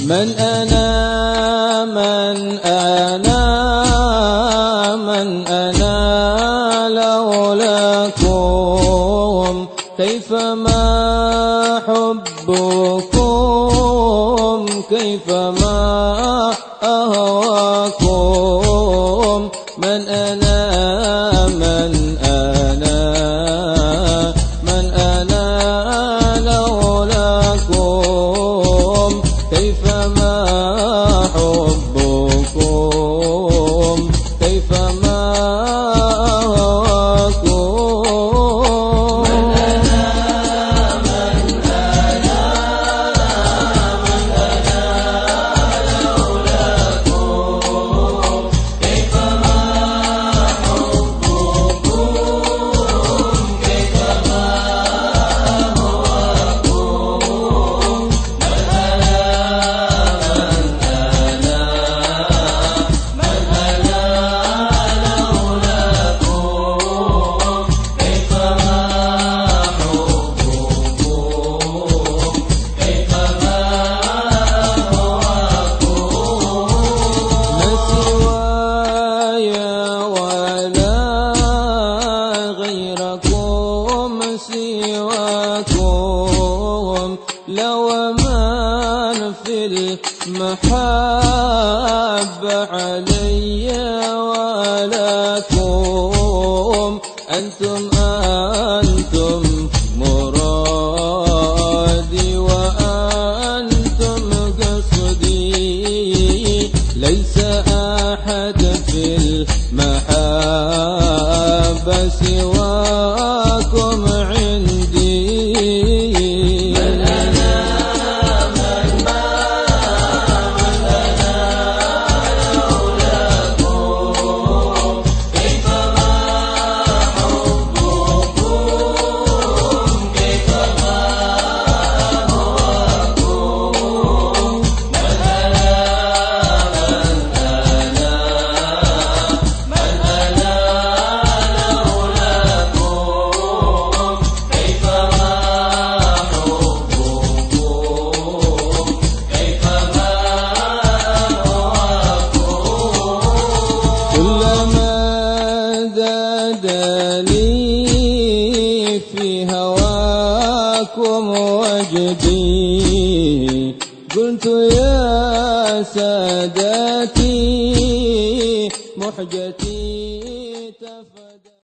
من أنا من أنا من أنا لولاكم كيفما حبكم كيفما أهواكم من أنا من أنا من أنا لولاكم كيفما حبكم كيفما أهواكم من أنا من أنا من أنا لولاكم كيفما حبكم كيفما أهواكم من أنا من أنا لولاكم كيفما حبكم كيفما أهواكم ما سواي ولا غيركم سواكم لو من في المحبة علي ولكم أنتم مرادي وأنتم قصدي ليس أحد في المحبة سواكم عندي من أنا من أنا لولاكم كيفما حبكم كيفما أهواكم من أنا من أنا لولاكم كيفما حبكم كيفما أهواكم كلما زاد لي في هواكم وجدي قلت يا سادتي محجتي